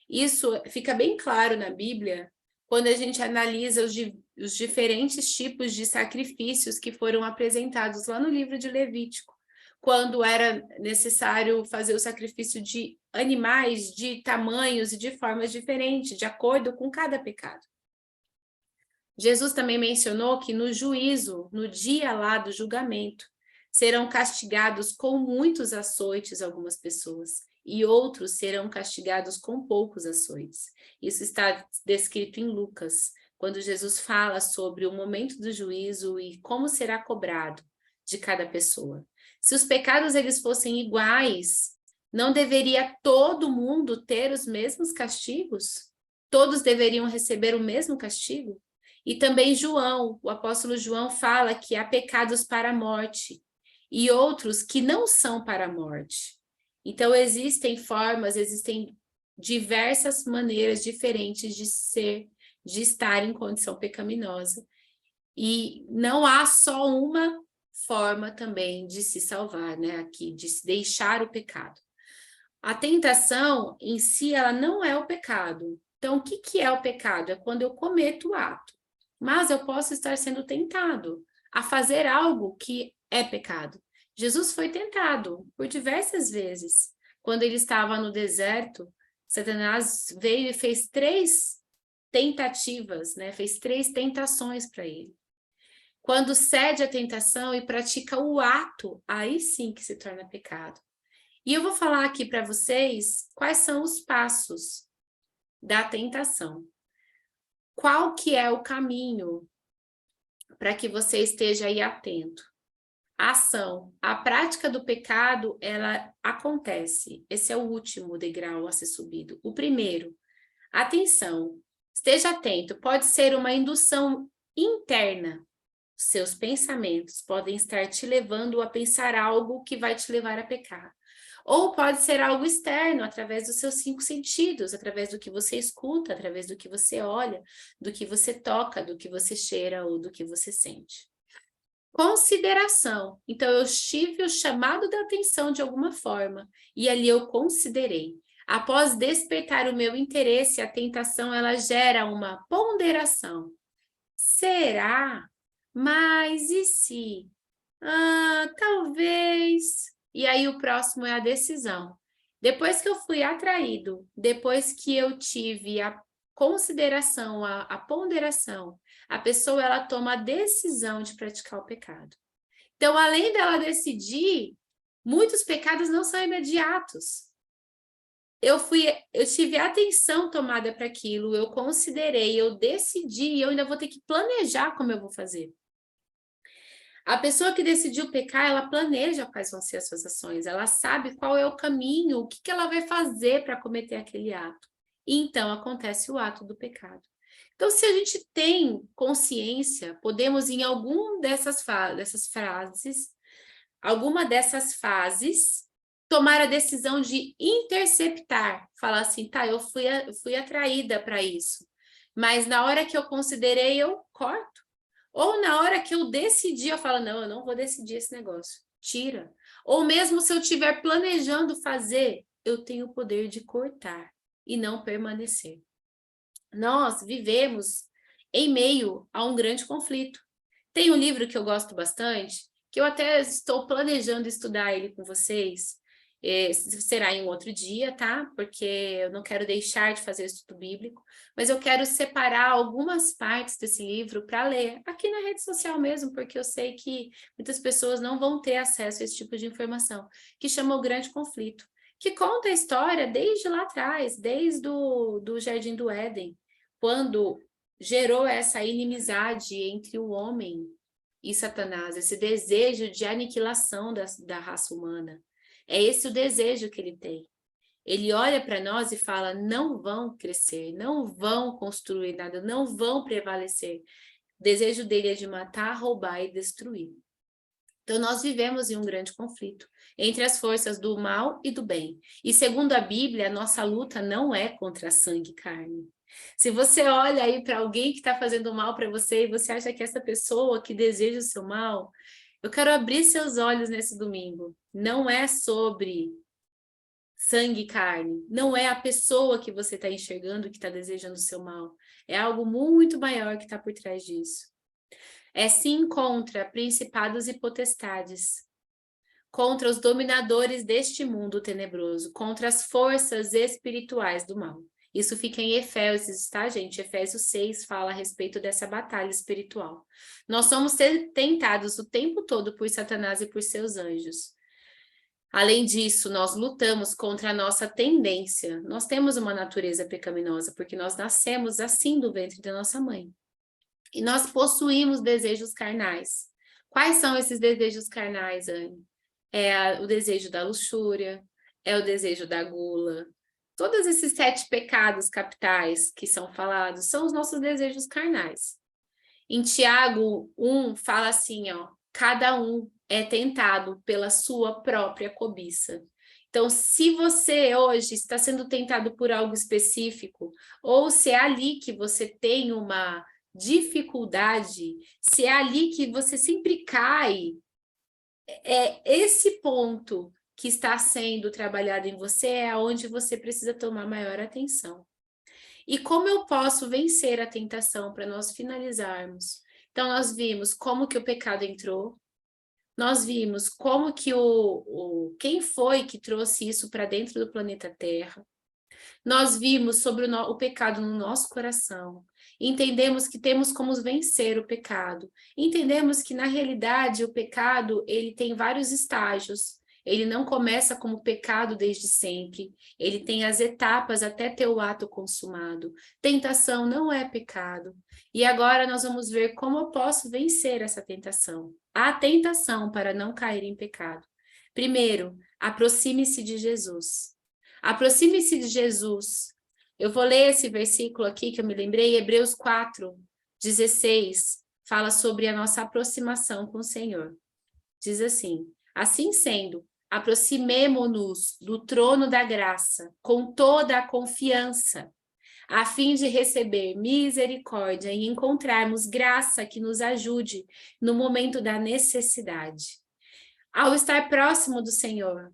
Isso fica bem claro na Bíblia quando a gente analisa os diferentes tipos de sacrifícios que foram apresentados lá no livro de Levítico, quando era necessário fazer o sacrifício de animais de tamanhos e de formas diferentes, de acordo com cada pecado. Jesus também mencionou que no juízo, no dia lá do julgamento, serão castigados com muitos açoites algumas pessoas, e outros serão castigados com poucos açoites. Isso está descrito em Lucas, quando Jesus fala sobre o momento do juízo e como será cobrado de cada pessoa. Se os pecados eles fossem iguais, não deveria todo mundo ter os mesmos castigos? Todos deveriam receber o mesmo castigo? E também João, o apóstolo João fala que há pecados para a morte e outros que não são para a morte. Então existem formas, existem diversas maneiras diferentes de estar em condição pecaminosa. E não há só uma forma também de se salvar, né, aqui, de se deixar o pecado. A tentação em si, ela não é o pecado. Então, o que é o pecado? É quando eu cometo o ato. Mas eu posso estar sendo tentado a fazer algo que é pecado. Jesus foi tentado por diversas vezes. Quando ele estava no deserto, Satanás veio e fez 3 tentativas, né? Fez 3 tentações para ele. Quando cede à tentação e pratica o ato, aí sim que se torna pecado. E eu vou falar aqui para vocês quais são os passos da tentação. Qual que é o caminho para que você esteja aí atento? A ação, a prática do pecado, ela acontece. Esse é o último degrau a ser subido. O primeiro, atenção, esteja atento, pode ser uma indução interna. Seus pensamentos podem estar te levando a pensar algo que vai te levar a pecar. Ou pode ser algo externo, através dos seus 5 sentidos, através do que você escuta, através do que você olha, do que você toca, do que você cheira ou do que você sente. Consideração. Então, eu tive o chamado da atenção de alguma forma, e ali eu considerei. Após despertar o meu interesse, a tentação, ela gera uma ponderação. Será? Mas e se? Talvez. E aí o próximo é a decisão. Depois que eu fui atraído, depois que eu tive a consideração, a ponderação, a pessoa ela toma a decisão de praticar o pecado. Então, além dela decidir, muitos pecados não são imediatos. Eu tive atenção tomada para aquilo, eu considerei, eu decidi, e eu ainda vou ter que planejar como eu vou fazer. A pessoa que decidiu pecar, ela planeja quais vão ser as suas ações, ela sabe qual é o caminho, o que ela vai fazer para cometer aquele ato. E então acontece o ato do pecado. Então, se a gente tem consciência, podemos em alguma dessas fases, tomar a decisão de interceptar, falar assim, tá, eu fui atraída para isso, mas na hora que eu considerei, eu corto. Ou na hora que eu decidi, eu falo, não, eu não vou decidir esse negócio, tira. Ou mesmo se eu estiver planejando fazer, eu tenho o poder de cortar e não permanecer. Nós vivemos em meio a um grande conflito. Tem um livro que eu gosto bastante, que eu até estou planejando estudar ele com vocês, será em um outro dia, tá? Porque eu não quero deixar de fazer estudo bíblico, mas eu quero separar algumas partes desse livro para ler aqui na rede social mesmo, porque eu sei que muitas pessoas não vão ter acesso a esse tipo de informação, que chama O Grande Conflito, que conta a história desde lá atrás, desde do Jardim do Éden, quando gerou essa inimizade entre o homem e Satanás, esse desejo de aniquilação da raça humana. É esse o desejo que ele tem. Ele olha para nós e fala, não vão crescer, não vão construir nada, não vão prevalecer. O desejo dele é de matar, roubar e destruir. Então, nós vivemos em um grande conflito entre as forças do mal e do bem. E segundo a Bíblia, a nossa luta não é contra sangue e carne. Se você olha aí para alguém que está fazendo mal para você e você acha que essa pessoa que deseja o seu mal, eu quero abrir seus olhos nesse domingo. Não é sobre sangue e carne. Não é a pessoa que você está enxergando que está desejando o seu mal. É algo muito maior que está por trás disso. É sim contra principados e potestades, contra os dominadores deste mundo tenebroso, contra as forças espirituais do mal. Isso fica em Efésios, tá, gente? Efésios 6 fala a respeito dessa batalha espiritual. Nós somos tentados o tempo todo por Satanás e por seus anjos. Além disso, nós lutamos contra a nossa tendência. Nós temos uma natureza pecaminosa, porque nós nascemos assim do ventre da nossa mãe. E nós possuímos desejos carnais. Quais são esses desejos carnais, Anne? É o desejo da luxúria, é o desejo da gula. Todos esses 7 pecados capitais que são falados são os nossos desejos carnais. Em Tiago 1 fala assim, ó, cada um é tentado pela sua própria cobiça. Então, se você hoje está sendo tentado por algo específico, ou se é ali que você tem uma dificuldade, se é ali que você sempre cai, é esse ponto que está sendo trabalhado em você é onde você precisa tomar maior atenção. E como eu posso vencer a tentação para nós finalizarmos? Então, nós vimos como que o pecado entrou, nós vimos como que quem foi que trouxe isso para dentro do planeta Terra, nós vimos sobre o pecado no nosso coração, entendemos que temos como vencer o pecado, entendemos que na realidade o pecado ele tem vários estágios, ele não começa como pecado desde sempre, ele tem as etapas até ter o ato consumado. Tentação não é pecado. E agora nós vamos ver como eu posso vencer essa tentação. A tentação para não cair em pecado. Primeiro, aproxime-se de Jesus. Aproxime-se de Jesus. Eu vou ler esse versículo aqui que eu me lembrei, Hebreus 4:16, fala sobre a nossa aproximação com o Senhor. Diz assim: assim sendo, aproximemo-nos do trono da graça com toda a confiança, a fim de receber misericórdia e encontrarmos graça que nos ajude no momento da necessidade. Ao estar próximo do Senhor,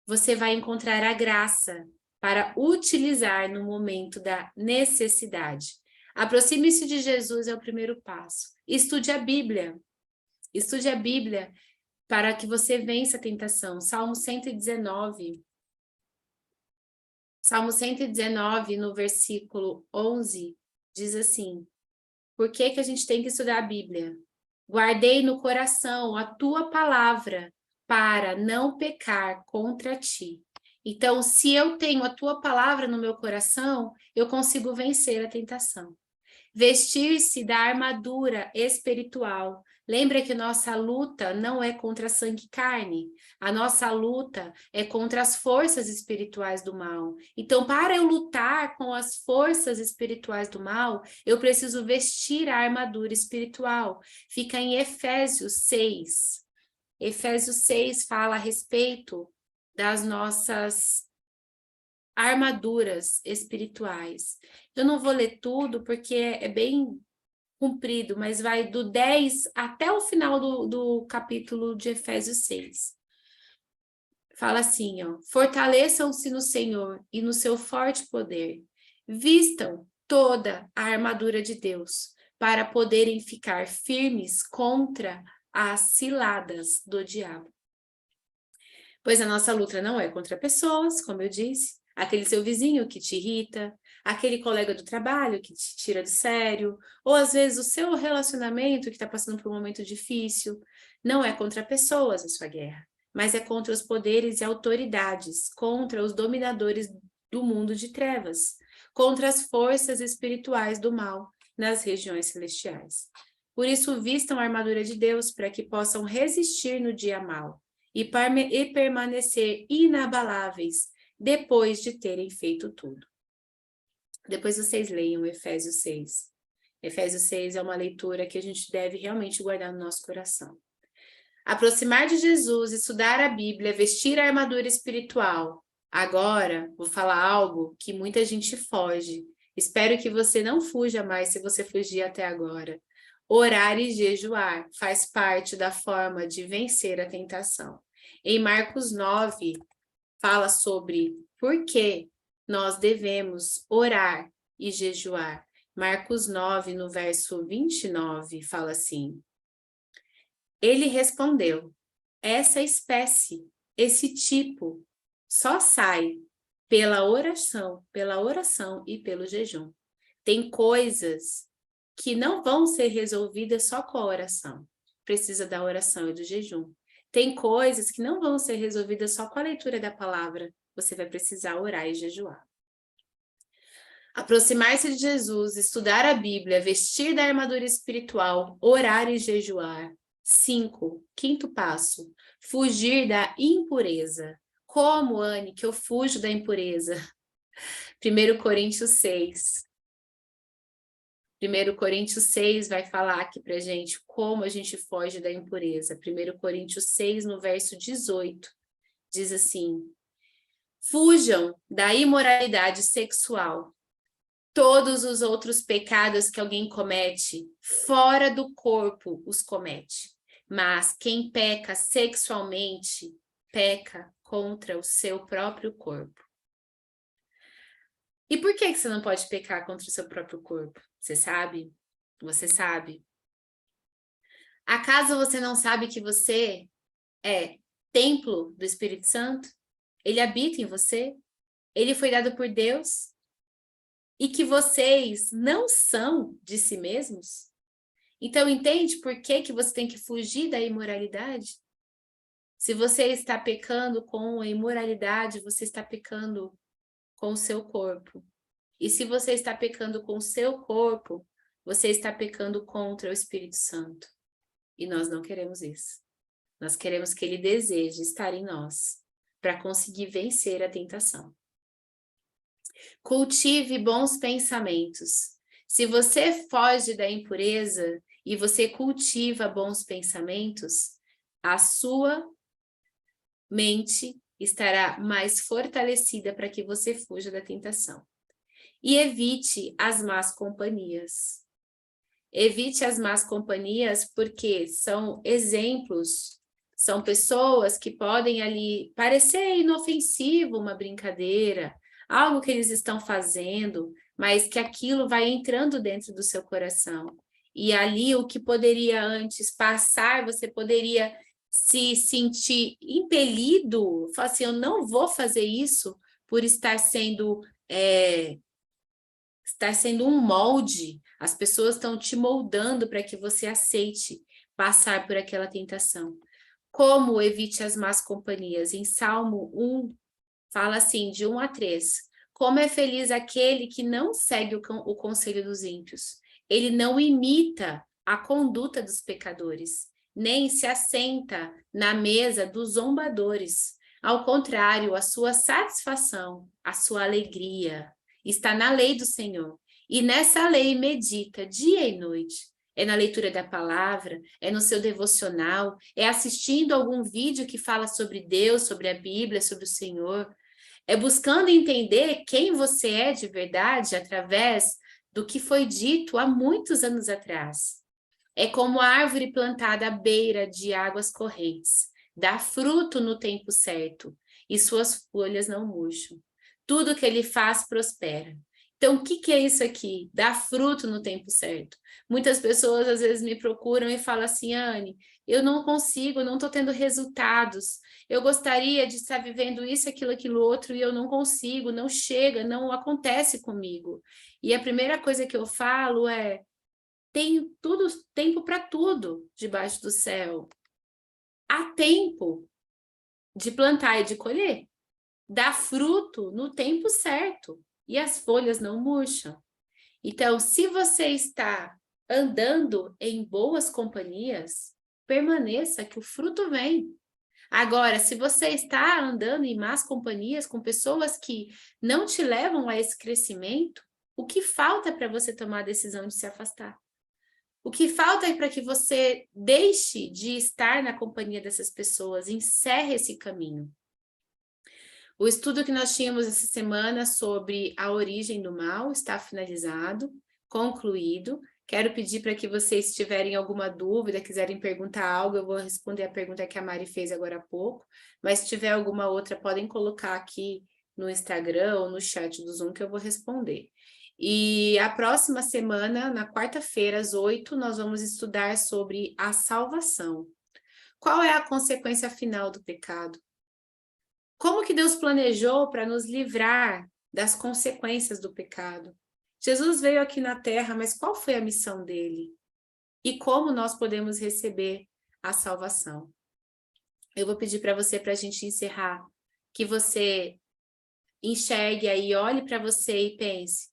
você vai encontrar a graça para utilizar no momento da necessidade. Aproxime-se de Jesus é o primeiro passo. Estude a Bíblia. Estude a Bíblia para que você vença a tentação. Salmo 119. Salmo 119, no versículo 11, diz assim: por que a gente tem que estudar a Bíblia? Guardei no coração a tua palavra para não pecar contra ti. Então, se eu tenho a tua palavra no meu coração, eu consigo vencer a tentação. Vestir-se da armadura espiritual. Lembra que nossa luta não é contra sangue e carne. A nossa luta é contra as forças espirituais do mal. Então, para eu lutar com as forças espirituais do mal, eu preciso vestir a armadura espiritual. Fica em Efésios 6. Efésios 6 fala a respeito das nossas armaduras espirituais. Eu não vou ler tudo porque é bem comprido, mas vai do 10 até o final do capítulo de Efésios 6. Fala assim, ó: fortaleçam-se no Senhor e no seu forte poder. Vistam toda a armadura de Deus para poderem ficar firmes contra as ciladas do diabo. Pois a nossa luta não é contra pessoas, como eu disse, aquele seu vizinho que te irrita, aquele colega do trabalho que te tira do sério, ou às vezes o seu relacionamento que está passando por um momento difícil. Não é contra pessoas a sua guerra, mas é contra os poderes e autoridades, contra os dominadores do mundo de trevas, contra as forças espirituais do mal nas regiões celestiais. Por isso, vistam a armadura de Deus para que possam resistir no dia mau e permanecer inabaláveis depois de terem feito tudo. Depois vocês leiam Efésios 6. Efésios 6 é uma leitura que a gente deve realmente guardar no nosso coração. Aproximar de Jesus, estudar a Bíblia, vestir a armadura espiritual. Agora, vou falar algo que muita gente foge. Espero que você não fuja mais se você fugir até agora. Orar e jejuar faz parte da forma de vencer a tentação. Em Marcos 9, fala sobre por que nós devemos orar e jejuar. Marcos 9, no verso 29, fala assim: ele respondeu: essa espécie, esse tipo, só sai pela oração e pelo jejum. Tem coisas que não vão ser resolvidas só com a oração. Precisa da oração e do jejum. Tem coisas que não vão ser resolvidas só com a leitura da palavra. Você vai precisar orar e jejuar. Aproximar-se de Jesus, estudar a Bíblia, vestir da armadura espiritual, orar e jejuar. 5. Quinto passo, fugir da impureza. Como, Anne, que eu fujo da impureza? 1 Coríntios 6. 1 Coríntios 6 vai falar aqui pra gente como a gente foge da impureza. 1 Coríntios 6, no verso 18, diz assim: fujam da imoralidade sexual. Todos os outros pecados que alguém comete, fora do corpo os comete. Mas quem peca sexualmente, peca contra o seu próprio corpo. E por que você não pode pecar contra o seu próprio corpo? Você sabe? Você sabe? Acaso você não sabe que você é templo do Espírito Santo? Ele habita em você? Ele foi dado por Deus? E que vocês não são de si mesmos? Então, entende por que você tem que fugir da imoralidade? Se você está pecando com a imoralidade, você está pecando com o seu corpo. E se você está pecando com o seu corpo, você está pecando contra o Espírito Santo. E nós não queremos isso. Nós queremos que ele deseje estar em nós para conseguir vencer a tentação. Cultive bons pensamentos. Se você foge da impureza e você cultiva bons pensamentos, a sua mente estará mais fortalecida para que você fuja da tentação. E evite as más companhias. Evite as más companhias porque são exemplos, são pessoas que podem ali parecer inofensivo uma brincadeira, algo que eles estão fazendo, mas que aquilo vai entrando dentro do seu coração. E ali o que poderia antes passar, você poderia se sentir impelido, falar assim, eu não vou fazer isso por estar sendo um molde, as pessoas estão te moldando para que você aceite passar por aquela tentação. Como evite as más companhias? Em Salmo 1, fala assim, de 1 a 3. Como é feliz aquele que não segue o conselho dos ímpios. Ele não imita a conduta dos pecadores, nem se assenta na mesa dos zombadores. Ao contrário, a sua satisfação, a sua alegria está na lei do Senhor. E nessa lei medita dia e noite. É na leitura da palavra, é no seu devocional, é assistindo algum vídeo que fala sobre Deus, sobre a Bíblia, sobre o Senhor. É buscando entender quem você é de verdade através do que foi dito há muitos anos atrás. É como a árvore plantada à beira de águas correntes, dá fruto no tempo certo e suas folhas não murcham. Tudo que ele faz prospera. Então, o que é isso aqui? Dar fruto no tempo certo. Muitas pessoas às vezes me procuram e falam assim, Anne, eu não consigo, não estou tendo resultados. Eu gostaria de estar vivendo isso, aquilo, outro, e eu não consigo, não chega, não acontece comigo. E a primeira coisa que eu falo é, tem tempo para tudo debaixo do céu. Há tempo de plantar e de colher. Dá fruto no tempo certo. E as folhas não murcham. Então, se você está andando em boas companhias, permaneça que o fruto vem. Agora, se você está andando em más companhias, com pessoas que não te levam a esse crescimento, o que falta para você tomar a decisão de se afastar? O que falta é para que você deixe de estar na companhia dessas pessoas, encerre esse caminho. O estudo que nós tínhamos essa semana sobre a origem do mal está finalizado, concluído. Quero pedir para que vocês tiverem alguma dúvida, quiserem perguntar algo, eu vou responder a pergunta que a Mari fez agora há pouco, mas se tiver alguma outra, podem colocar aqui no Instagram ou no chat do Zoom que eu vou responder. E a próxima semana, na quarta-feira, às 8, nós vamos estudar sobre a salvação. Qual é a consequência final do pecado? Como que Deus planejou para nos livrar das consequências do pecado? Jesus veio aqui na Terra, mas qual foi a missão dele? E como nós podemos receber a salvação? Eu vou pedir para você, para a gente encerrar, que você enxergue aí, olhe para você e pense,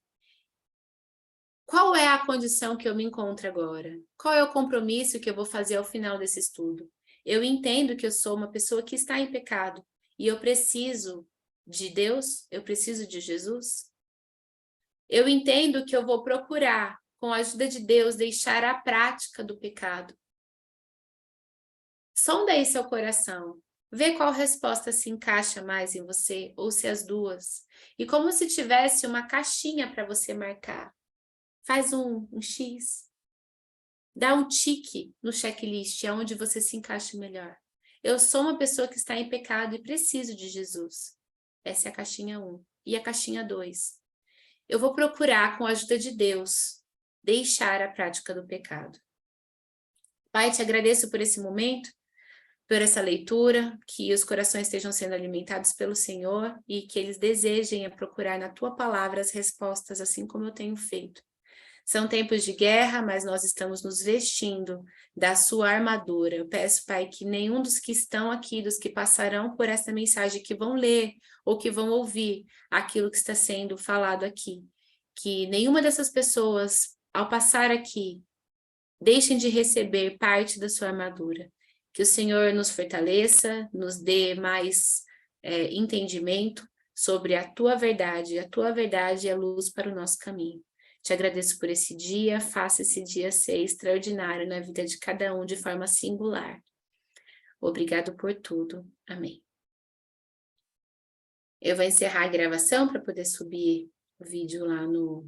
qual é a condição que eu me encontro agora? Qual é o compromisso que eu vou fazer ao final desse estudo? Eu entendo que eu sou uma pessoa que está em pecado, e eu preciso de Deus, eu preciso de Jesus. Eu entendo que eu vou procurar, com a ajuda de Deus, deixar a prática do pecado. Sonda aí seu coração, vê qual resposta se encaixa mais em você, ou se as duas. E como se tivesse uma caixinha para você marcar. Faz um X. Dá um tique no checklist, aonde você se encaixa melhor. Eu sou uma pessoa que está em pecado e preciso de Jesus. Essa é a caixinha 1. E a caixinha 2. Eu vou procurar, com a ajuda de Deus, deixar a prática do pecado. Pai, te agradeço por esse momento, por essa leitura, que os corações estejam sendo alimentados pelo Senhor e que eles desejem procurar na tua palavra as respostas, assim como eu tenho feito. São tempos de guerra, mas nós estamos nos vestindo da sua armadura. Eu peço, Pai, que nenhum dos que estão aqui, dos que passarão por essa mensagem, que vão ler ou que vão ouvir aquilo que está sendo falado aqui, que nenhuma dessas pessoas, ao passar aqui, deixem de receber parte da sua armadura. Que o Senhor nos fortaleça, nos dê mais entendimento sobre a tua verdade. A tua verdade é luz para o nosso caminho. Te agradeço por esse dia, faça esse dia ser extraordinário na vida de cada um de forma singular. Obrigado por tudo. Amém. Eu vou encerrar a gravação para poder subir o vídeo lá no